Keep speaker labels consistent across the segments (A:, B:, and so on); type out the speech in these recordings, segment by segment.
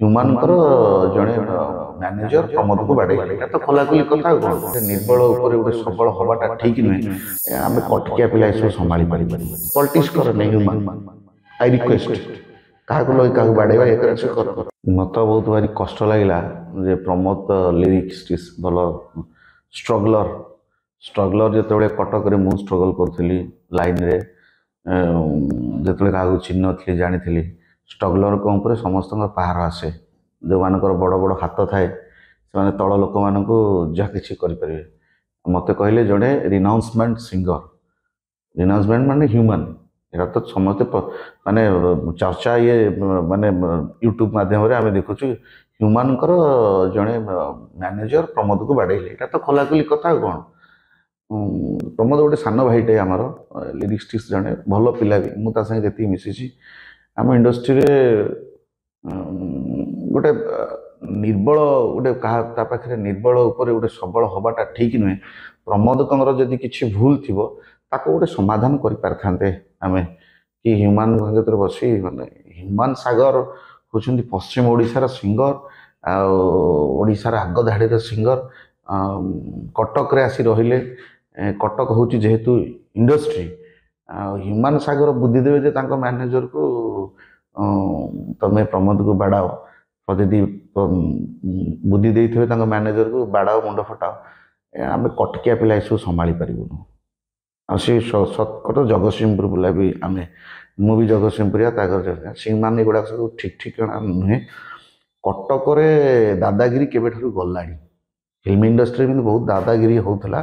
A: ହ୍ୟୁମାନଙ୍କର ଜଣେ ମ୍ୟାନେଜର ପ୍ରମୋଦକୁ ବାଡ଼େଇଲେ। ଏଇଟା ତ ଖୋଲାଖୋଲି କଥା ଆଉ କ'ଣ? ନିର୍ବଳ ଉପରେ ଗୋଟେ ସବଳ ହବାଟା ଠିକ ନୁହେଁ। ଆମେ କଟକିଆ ପିଲା ଏସବୁ ସମ୍ଭାଳି ପାରିବାନି। ପଲିଟିକ୍ସ କରନି ହ୍ୟୁମାନ। ଆଇ ରିକ୍ୱେଷ୍ଟ କାହାକୁ ଲଇ କାହାକୁ ବାଡ଼େଇବା ଏ କରିବା ସେ କର। ମତେ ବହୁତ ଭାରି କଷ୍ଟ ଲାଗିଲା ଯେ ପ୍ରମୋଦ ଲିରିକ୍ସ ଭଲ ଷ୍ଟ୍ରଗଲର ଯେତେବେଳେ କଟକରେ ମୁଁ ଷ୍ଟ୍ରଗଲ କରୁଥିଲି ଲାଇନରେ, ଯେତେବେଳେ କାହାକୁ ଚିହ୍ନଥିଲି ଜାଣିଥିଲି, ଷ୍ଟ୍ରଗଲରଙ୍କ ଉପରେ ସମସ୍ତଙ୍କର ପାହାର ଆସେ। ଯେଉଁମାନଙ୍କର ବଡ଼ ବଡ଼ ହାତ ଥାଏ ସେମାନେ ତଳ ଲୋକମାନଙ୍କୁ ଯାହା କିଛି କରିପାରିବେ। ମୋତେ କହିଲେ ଜଣେ ରିନାଉନ୍ସମେଣ୍ଟ ସିଙ୍ଗର, ରିନାଉନ୍ସମେଣ୍ଟ ମାନେ ହ୍ୟୁମାନ, ଏଇଟା ତ ସମସ୍ତେ ମାନେ ଚର୍ଚ୍ଚା ଇଏ ମାନେ ୟୁଟ୍ୟୁବ ମାଧ୍ୟମରେ ଆମେ ଦେଖୁଛୁ ହ୍ୟୁମାନଙ୍କର ଜଣେ ମ୍ୟାନେଜର ପ୍ରମୋଦକୁ ବାଡ଼େଇଲେ। ଏଇଟା ତ ଖୋଲାଖୋଲି କଥା ଆଉ କ'ଣ? ପ୍ରମୋଦ ଗୋଟେ ସାନ ଭାଇଟେ ଆମର, ଲିରିକ୍ସଟିଷ୍ଟ ଜଣେ ଭଲ ପିଲା ବି। ମୁଁ ତା ସାଙ୍ଗେ ଯେତିକି ମିଶିଛି ଆମ ଇଣ୍ଡଷ୍ଟ୍ରିରେ ଗୋଟେ ନିର୍ବଳ ଗୋଟେ କାହା ତା ପାଖରେ ନିର୍ବଳ ଉପରେ ଗୋଟେ ସବଳ ହବାଟା ଠିକ ନୁହେଁ। ପ୍ରମୋଦଙ୍କର ଯଦି କିଛି ଭୁଲ ଥିବ ତାକୁ ଗୋଟେ ସମାଧାନ କରିପାରିଥାନ୍ତେ ଆମେ, କି ହ୍ୟୁମାନ ଭିତରେ ବସି ମାନେ ହ୍ୟୁମାନ ସାଗର ହେଉଛନ୍ତି ପଶ୍ଚିମ ଓଡ଼ିଶାର ସିଙ୍ଗର, ଆଉ ଓଡ଼ିଶାର ଆଗ ଧାଡ଼ିର ସିଙ୍ଗର। କଟକରେ ଆସି ରହିଲେ, କଟକ ହେଉଛି ଯେହେତୁ ଇଣ୍ଡଷ୍ଟ୍ରି, ଆଉ ହ୍ୟୁମାନ ସାଗର ବୁଦ୍ଧି ଦେବେ ଯେ ତାଙ୍କ ମ୍ୟାନେଜରକୁ ତମେ ପ୍ରମୋଦକୁ ବାଡ଼ାଅ, ଯଦି ବୁଦ୍ଧି ଦେଇଥିବେ ତାଙ୍କ ମ୍ୟାନେଜରକୁ ବାଡ଼ାଅ, ମୁଣ୍ଡ ଫଟାଅ। ଆମେ କଟକିଆ ପିଲା ଏସବୁ ସମ୍ଭାଳି ପାରିବୁନୁ। ଆଉ ସେ ସତକଟ ଜଗତସିଂହପୁର ପିଲା ବି ଆମେ, ମୁଁ ବି ଜଗତସିଂହପୁରିଆ, ତା ଘର ସେମାନେ ଏଗୁଡ଼ାକ ସବୁ ଠିକ୍ ଠିକଣା ନୁହେଁ। କଟକରେ ଦାଦାଗିରି କେବେଠାରୁ ଗଲାଣି। ଫିଲ୍ମ ଇଣ୍ଡଷ୍ଟ୍ରିରେ କିନ୍ତୁ ବହୁତ ଦାଦାଗିରି ହେଉଥିଲା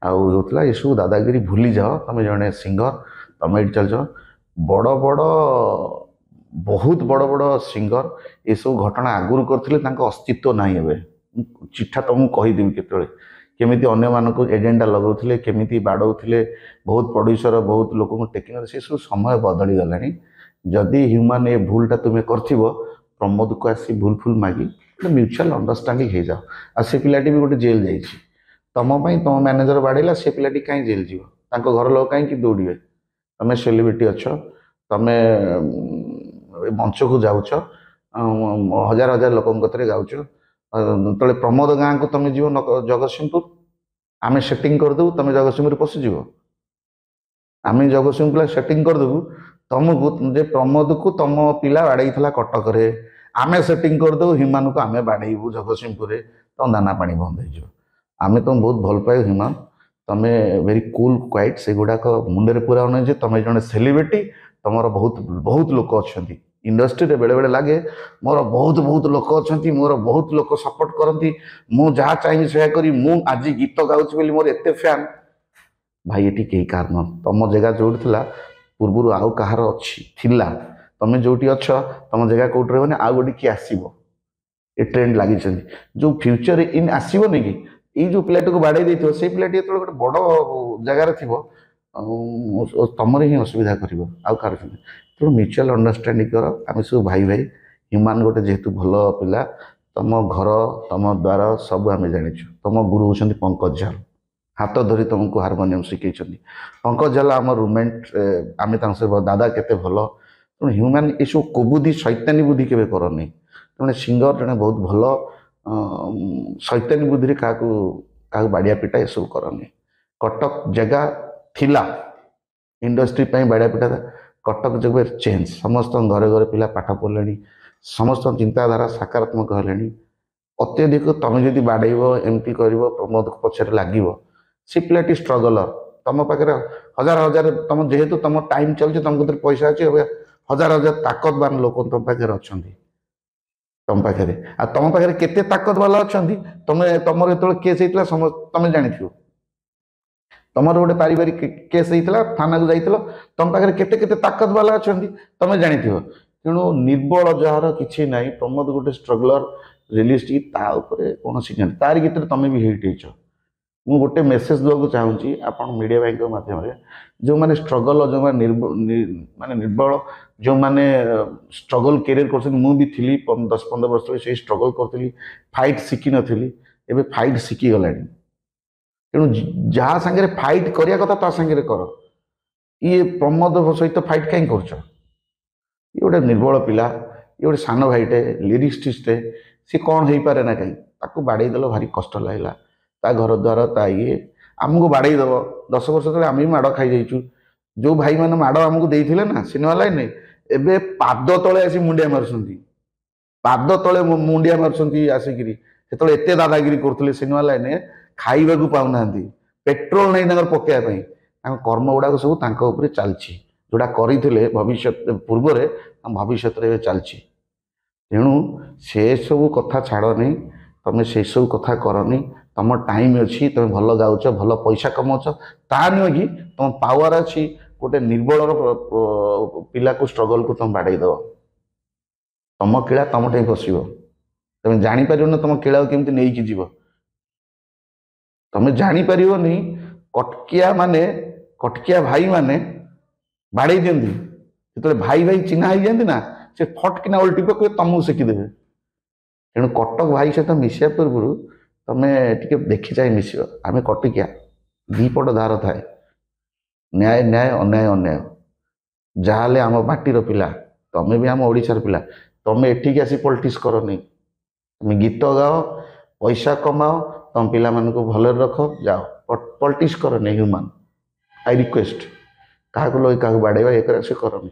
A: ଆଉ ହେଉଥିଲା। ଏସବୁ ଦାଦାଗିରି ଭୁଲିଯାଅ, ତମେ ଜଣେ ସିଙ୍ଗର, ତମେ ଏଠି ଚାଲିଛ। ବହୁତ ବଡ଼ ବଡ଼ ସିଙ୍ଗର ଏସବୁ ଘଟଣା ଆଗରୁ କରିଥିଲେ, ତାଙ୍କ ଅସ୍ତିତ୍ୱ ନାହିଁ ଏବେ। ଚିଠା ତମକୁ କହିଦେବି କେତେବେଳେ କେମିତି ଅନ୍ୟମାନଙ୍କୁ ଏଜେଣ୍ଡା ଲଗାଉଥିଲେ, କେମିତି ବାଡ଼ଉଥିଲେ, ବହୁତ ପ୍ରଡ୍ୟୁସର ବହୁତ ଲୋକଙ୍କୁ ଟେକିଂ, ସେସବୁ ସମୟ ବଦଳିଗଲାଣି। ଯଦି ହ୍ୟୁମାନ ଏ ଭୁଲଟା ତୁମେ କରିଥିବ, ପ୍ରମୋଦକୁ ଆସି ଭୁଲ ମାଗି ମ୍ୟୁଚୁଆଲ ଅଣ୍ଡରଷ୍ଟାଣ୍ଡିଂ ହେଇଯାଅ। ଆଉ ସେ ପିଲାଟି ବି ଗୋଟେ ଜେଲ୍ ଯାଇଛି ତମ ପାଇଁ, ତମ ମ୍ୟାନେଜର ବାଡ଼େଇଲା, ସେ ପିଲାଟି କାହିଁ ଜେଲ୍ ଯିବ? ତାଙ୍କ ଘର ଲୋକ କାହିଁକି ଦୌଡ଼ିବେ? ତମେ ସେଲିବ୍ରିଟି ଅଛ, ତମେ ମଞ୍ଚକୁ ଯାଉଛ, ହଜାର ହଜାର ଲୋକଙ୍କ କତିରେ ଗାଉଛ। ଯେତେବେଳେ ପ୍ରମୋଦ ଗାଁକୁ ତମେ ଯିବ ଜଗତସିଂହପୁର, ଆମେ ସେଟିଂ କରିଦେବୁ, ତମେ ଜଗତସିଂହପୁର ପଶିଯିବ। ଆମେ ଜଗତସିଂହପୁର ସେଟିଂ କରିଦେବୁ ତମକୁ ଯେ ପ୍ରମୋଦକୁ ତମ ପିଲା ବାଡ଼େଇଥିଲା କଟକରେ, ଆମେ ସେଟିଂ କରିଦେବୁ ହ୍ୟୁମାନଙ୍କୁ ଆମେ ବାଡ଼େଇବୁ ଜଗତସିଂହପୁରରେ, ତମ ଦାନା ପାଣି ବନ୍ଦ ହେଇଯିବ। ଆମେ ତମକୁ ବହୁତ ଭଲ ପାଇବୁ ହ୍ୟୁମାନ, ତମେ ଭେରି କୁଲ୍ କ୍ୱାଇଟ୍, ସେଗୁଡ଼ାକ ମୁଣ୍ଡରେ ପୁରାଅ ନାହିଁ ଯେ ତମେ ଜଣେ ସେଲିବ୍ରିଟି, ତମର ବହୁତ ଲୋକ ଅଛନ୍ତି ଇଣ୍ଡଷ୍ଟ୍ରିରେ। ବେଳେବେଳେ ଲାଗେ ମୋର ବହୁତ ଲୋକ ଅଛନ୍ତି, ମୋର ବହୁତ ଲୋକ ସପୋର୍ଟ କରନ୍ତି, ମୁଁ ଯାହା ଚାହିଁବି ସେୟା କରି, ମୁଁ ଆଜି ଗୀତ ଗାଉଛି ବୋଲି ମୋର ଏତେ ଫ୍ୟାନ୍। ଭାଇ ଏଠି କେହି କାହାର ନୁହଁ। ତମ ଜାଗା ଯୋଉଠି ଥିଲା ପୂର୍ବରୁ ଆଉ କାହାର ଥିଲା, ତମେ ଯୋଉଠି ଅଛ ତମ ଜାଗା କୋଉଠି ରହିବନି, ଆଉ ଗୋଟେ କିଏ ଆସିବ। ଏ ଟ୍ରେଣ୍ଡ ଲାଗିଛନ୍ତି। ଯୋଉ ଫ୍ୟୁଚର ଇନ୍ ଆସିବନି କି, ଏଇ ଯୋଉ ପିଲାଟିକୁ ବାଡ଼େଇ ଦେଇଥିବ, ସେଇ ପିଲାଟି ଯେତେବେଳେ ଗୋଟେ ବଡ଼ ଜାଗାରେ ଥିବ, ତମର ହିଁ ଅସୁବିଧା କରିବ, ଆଉ କାହାର ନାହିଁ। ତେଣୁ ମ୍ୟୁଚୁଆଲ ଅଣ୍ଡରଷ୍ଟାଣ୍ଡିଂ କର। ଆମେ ସବୁ ଭାଇ। ହ୍ୟୁମାନ ଗୋଟେ ଯେହେତୁ ଭଲ ପିଲା, ତମ ଘର, ତମ ଦ୍ୱାର ସବୁ ଆମେ ଜାଣିଛୁ। ତମ ଗୁରୁ ହେଉଛନ୍ତି ପଙ୍କଜ ଝାଲ, ହାତ ଧରି ତମକୁ ହାରମୋନିୟମ ଶିଖେଇଛନ୍ତି। ପଙ୍କଜ ଝାଲ ଆମ ରୁମମେଟ୍, ଆମେ ତାଙ୍କ ସହିତ ଦାଦା କେତେ ଭଲ। ତେଣୁ ହ୍ୟୁମାନ ଏସବୁ କୁବୁଦ୍ଧି ଶୈତାନୀ ବୁଦ୍ଧି କେବେ କରନି। ଜଣେ ସିଙ୍ଗର, ଜଣେ ବହୁତ ଭଲ, ଶୈତାନୀ ବୁଦ୍ଧିରେ କାହାକୁ ବାଡ଼ିଆ ପିଟା ଏସବୁ କରନି। କଟକ ଜାଗା ଥିଲା ଇଣ୍ଡଷ୍ଟ୍ରି ପାଇଁ ବାଡ଼ିଆ ପିଟା, କଟକ ଯୋଗୁ ଚେଞ୍ଜ। ସମସ୍ତଙ୍କ ଘରେ ଘରେ ପିଲା ପାଠ ପଢ଼ିଲେଣି, ସମସ୍ତଙ୍କ ଚିନ୍ତାଧାରା ସକାରାତ୍ମକ ହେଲେଣି। ଅତ୍ୟଧିକ ତମେ ଯଦି ବାଡ଼େଇବ, ଏମିତି କରିବ, ପ୍ରମୋଦ ପଛରେ ଲାଗିବ, ସେ ପିଲାଟି ଷ୍ଟ୍ରଗଲର, ତମ ପାଖରେ ହଜାର ତମ ଯେହେତୁ ତମ ଟାଇମ୍ ଚାଲୁଛି, ତମ ଭିତରେ ପଇସା ଅଛି, ଏବେ ହଜାର ତାକତବାନ ଲୋକ ତମ ପାଖରେ ଅଛନ୍ତି। ତମ ପାଖରେ ଆଉ ତମ ପାଖରେ କେତେ ତାକତ ବାଲା ଅଛନ୍ତି, ତମର ଯେତେବେଳେ କେସ୍ ହେଇଥିଲା ତମେ ଜାଣିଥିବ। ତମର ଗୋଟେ ପାରିବାରିକ କେସ୍ ହେଇଥିଲା, ଥାନାକୁ ଯାଇଥିଲ, ତମ ପାଖରେ କେତେ ତାକତ ବାଲା ଅଛନ୍ତି ତମେ ଜାଣିଥିବ। ତେଣୁ ନିର୍ବଳ ଯାହାର କିଛି ନାହିଁ, ପ୍ରମୋଦ ଗୋଟେ ଷ୍ଟ୍ରଗଲର, ରିଲିଷ୍ଟିକ୍, ତା ଉପରେ କୌଣସି ନାହିଁ। ତାରି ଭିତରେ ତମେ ବି ହିଟ୍ ହେଇଛ। ମୁଁ ଗୋଟେ ମେସେଜ ଦେବାକୁ ଚାହୁଁଛି ଆପଣ ମିଡ଼ିଆ ଭାଇଙ୍କ ମାଧ୍ୟମରେ, ଯେଉଁମାନେ ଷ୍ଟ୍ରଗଲ, ଯେଉଁମାନେ ନିର୍ବଳ, ଯେଉଁମାନେ ଷ୍ଟ୍ରଗଲ କ୍ୟାରିୟର କରୁଛନ୍ତି। ମୁଁ ବି ଥିଲି 10-15 ବର୍ଷ ତଳେ, ସେଇ ଷ୍ଟ୍ରଗଲ କରୁଥିଲି, ଫାଇଟ୍ ଶିଖିନଥିଲି, ଏବେ ଫାଇଟ୍ ଶିଖିଗଲାଣି। ତେଣୁ ଯାହା ସାଙ୍ଗରେ ଫାଇଟ୍ କରିବା କଥା ତା ସାଙ୍ଗରେ କର। ଇଏ ପ୍ରମୋଦ ସହିତ ଫାଇଟ୍ କାହିଁ କରୁଛ? ଇଏ ଗୋଟେ ନିର୍ବଳ ପିଲା, ये गोटे सान भाईटे लिरिक्सटिस्टे सी कौन हो पारे ना कहीं ताको बाड़े देल भारी कष्ट लगला ता घर द्वार ता ये आमको बाड़े दब 10 वर्ष तक आम भी माड़ खाई जाइचु जो भाई मैंने माड़ आमको देते ना सिनेमा लाइन एबे पाद तले आसी मुंडिया मारुଛନ୍ତି पाद तले मुंडिया मारुଛନ୍ତି आसिकी से एत दादागिरी करते सिनेमा लाइन खाइबा को पाऊना पेट्रोल नहीं पकड़ कर्म गुड़ाक सब चलती जोड़ा करते भविष्य पूर्व भविष्य चलती तेणु से सब कथा छाड़नी तुम से सब कथा करनी तुम टाइम अच्छी तुम भल गाउच भल पैसा कमाउच ता नुह कि तुम पावर अच्छी गोटे निर्बल पिला को स्ट्रगल को तुम बाड़े दब तुम किला तुम टाइम फसब तुम जापर ना तुम किला केमती नहीं जीव तुम जापर नहीं कटकिया माने कटकिया भाई माने बाड़े दिखती जो भाई भाई चिन्हा हो जाती ना से फटकिना ओल्टी पकड़े तुमको सेकिदेवे तेणु कटक भाई सहित मिसा पूर्व तुम टे देखी चाहे मिस आम कटिकिया दीपट धार थाए न्याय न्याय अन्याय अन्याय जहाँ आम माटीर पिला तुम भी आम ओडिशार पिला तुम एठिक आसी पॉलिटिक्स कर नहीं तुम गीत गाओ पैसा कमाओ तुम पिला को भल रख जाओ पॉलिटिक्स कर नहीं ह्यूमान आई रिक्वेस्ट क्या लोग क्या बाड़ेवा ये से करनी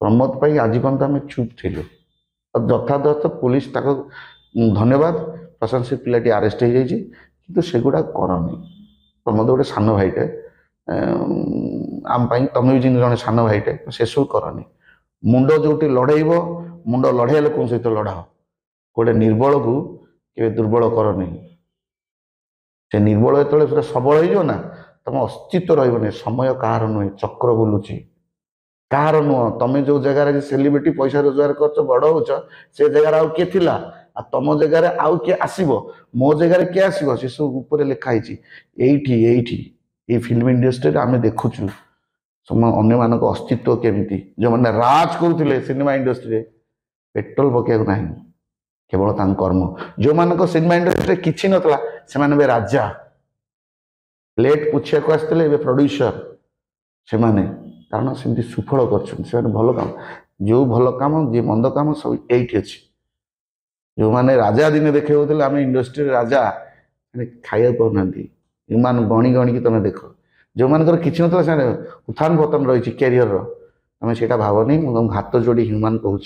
A: प्रमोद पर आज पर्यंत आम चुप थी यथार्थ पुलिस धन्यवाद प्रशंसित पिलाटी आरेस्ट हो जाइए कि सेगुड़ा करनी प्रमोद गोटे सान भाईटे आम तुम भी जन सान भाईटे से सब करनी मुंड जो लड़ेब मुंड लड़े लोक सहित लड़ा गोटे निर्बल को के दुर्बल करनी से निर्बल जो पूरा सबल हो तुम अस्तित्व रही समय कहार नुहे चक्र बुलूची कहार नुह तुम जो जगार सेलिब्रिटी पैसा रोजगार कर बड़ हो से जगार आउ किए थिला आ तुम जगार आउ किए आसब मो जगार किए आसब से सब ऊपर लिखाई ये फिल्म इंडस्ट्री आम देखुचु अन्य मान अस्तित्व केमती जो मैंने राज करुले सिनेमा इंडस्ट्री पेट्रोल पकड़ ना केवल कर्म जो मान सिनेमा इंडस्ट्री किसी नाला से राजा प्लेट पूछा को आसते प्रोड्यूसर से कारण से सुफल कर भल काम जो भल काम जी मंद काम सब ये अच्छी जो मैंने राजा दिन देखे होते आम इंडस्ट्री राजा खाया पाऊना ह्यूमान गणी गणी की तुम देख जो मानकर किसी ना से उत्थान पतन रही कैरियर तुम से भावनी मुझे हाथ जोड़ी ह्यूमान कहूँ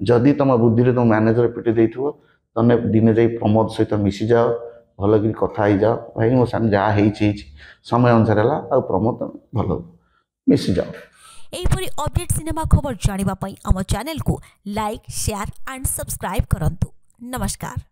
A: जदि तुम बुद्धि तुम मैनेजर पिटी दे तुम दिने जा प्रमोद सहित मिसी जाओ भल कि कथा ही जाओ भाई मो सान जहाँ समय अनुसार है प्रमोद भल मिसी जाओ
B: एहिपरि अपडेट सिनेमा खबर जानिबा पई आम चैनल को लाइक शेयर एंड सब्सक्राइब करंतु। नमस्कार।